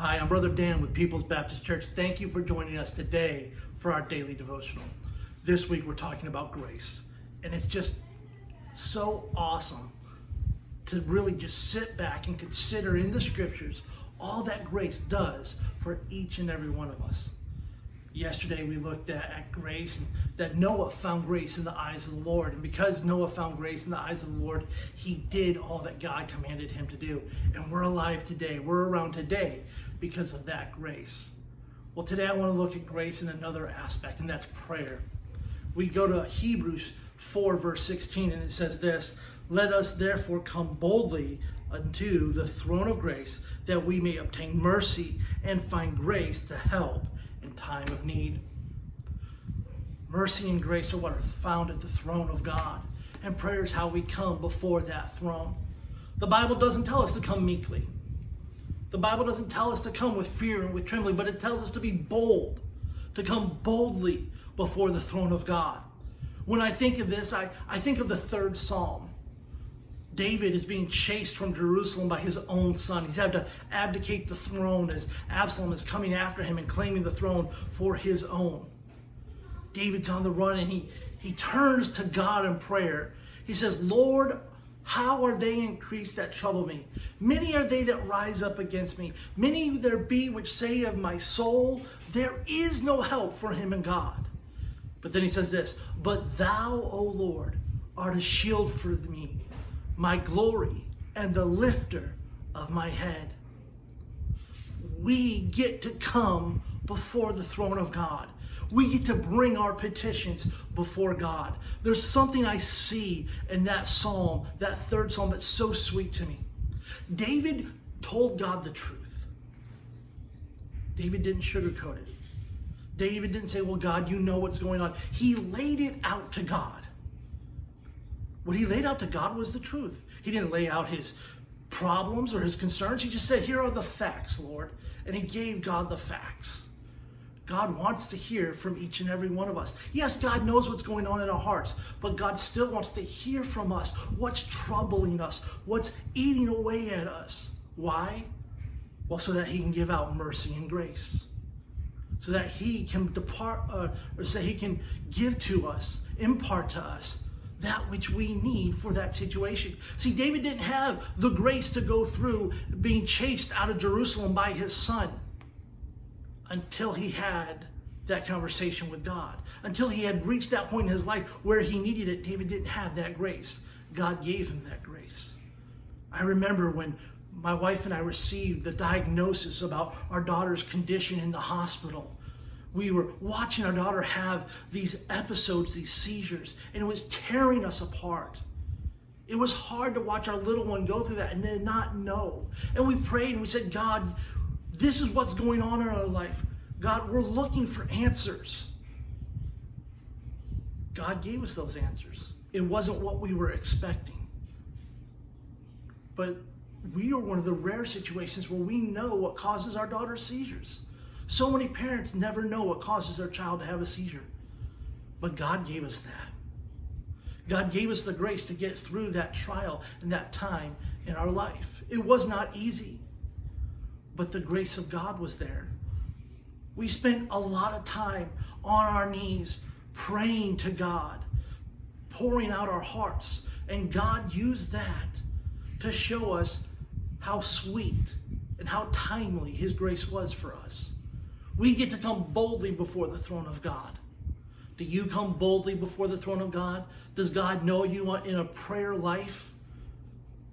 Hi, I'm Brother Dan with People's Baptist Church. Thank you for joining us today for our daily devotional. This week we're talking about grace, and it's just so awesome to really just sit back and consider in the scriptures all that grace does for each and every one of us. Yesterday we looked at grace, and that Noah found grace in the eyes of the Lord. And because Noah found grace in the eyes of the Lord, he did all that God commanded him to do. And we're alive today. We're around today because of that grace. Well, today I want to look at grace in another aspect, and that's prayer. We go to Hebrews 4 verse 16, and it says this: "Let us therefore come boldly unto the throne of grace, that we may obtain mercy and find grace to help in time of need." Mercy and grace are what are found at the throne of God, and prayer is how we come before that throne. The Bible doesn't tell us to come meekly. The Bible doesn't tell us to come with fear and with trembling, but it tells us to be bold, to come boldly before the throne of God. When I think of this, I think of the 3rd Psalm. David is being chased from Jerusalem by his own son. He's had to abdicate the throne as Absalom is coming after him and claiming the throne for his own. David's on the run, and he turns to God in prayer. He says, "Lord, how are they increased that trouble me? Many are they that rise up against me. Many there be which say of my soul, there is no help for him in God." But then he says this: "But thou, O Lord, art a shield for me, my glory, and the lifter of my head." We get to come before the throne of God. We get to bring our petitions before God. There's something I see in that psalm, that 3rd Psalm, that's so sweet to me. David told God the truth. David didn't sugarcoat it. David didn't say, "Well, God, you know what's going on." He laid it out to God. What he laid out to God was the truth. He didn't lay out his problems or his concerns. He just said, "Here are the facts, Lord." And he gave God the facts. God wants to hear from each and every one of us. Yes, God knows what's going on in our hearts, but God still wants to hear from us what's troubling us, what's eating away at us. Why? Well, so that he can give out mercy and grace. So that he can so that he can give to us, impart to us that which we need for that situation. See, David didn't have the grace to go through being chased out of Jerusalem by his son until he had that conversation with God. Until he had reached that point in his life where he needed it, David didn't have that grace. God gave him that grace. I remember when my wife and I received the diagnosis about our daughter's condition in the hospital. We were watching our daughter have these episodes, these seizures, and it was tearing us apart. It was hard to watch our little one go through that and then not know. And we prayed and we said, "God, this is what's going on in our life. God, we're looking for answers." God gave us those answers. It wasn't what we were expecting. But we are one of the rare situations where we know what causes our daughter's seizures. So many parents never know what causes their child to have a seizure. But God gave us that. God gave us the grace to get through that trial and that time in our life. It was not easy, but the grace of God was there. We spent a lot of time on our knees praying to God, pouring out our hearts, and God used that to show us how sweet and how timely his grace was for us. We get to come boldly before the throne of God. Do you come boldly before the throne of God? Does God know you in a prayer life?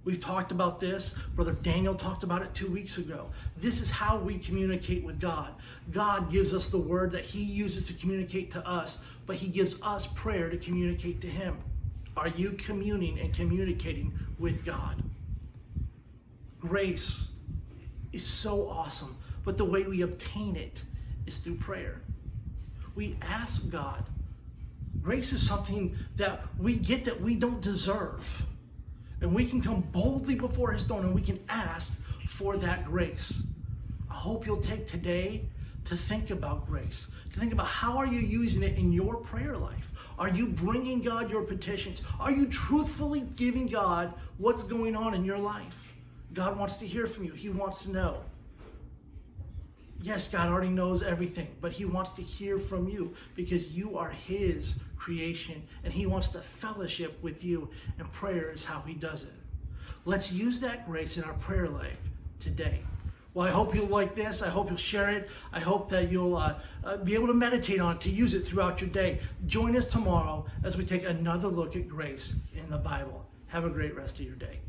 We've talked about this. Brother Daniel talked about it 2 weeks ago. This is how we communicate with God. God gives us the word that he uses to communicate to us, but he gives us prayer to communicate to him. Are you communing and communicating with God? Grace is so awesome, but the way we obtain it is through prayer. We ask God. Grace is something that we get that we don't deserve. And we can come boldly before his throne and we can ask for that grace. I hope you'll take today to think about grace, to think about how are you using it in your prayer life. Are you bringing God your petitions? Are you truthfully giving God what's going on in your life? God wants to hear from you. He wants to know. Yes, God already knows everything, but he wants to hear from you because you are his creation and he wants to fellowship with you, and prayer is how he does it. Let's use that grace in our prayer life today. Well, I hope you'll like this. I hope you'll share it. I hope that you'll be able to meditate on it, to use it throughout your day. Join us tomorrow as we take another look at grace in the Bible. Have a great rest of your day.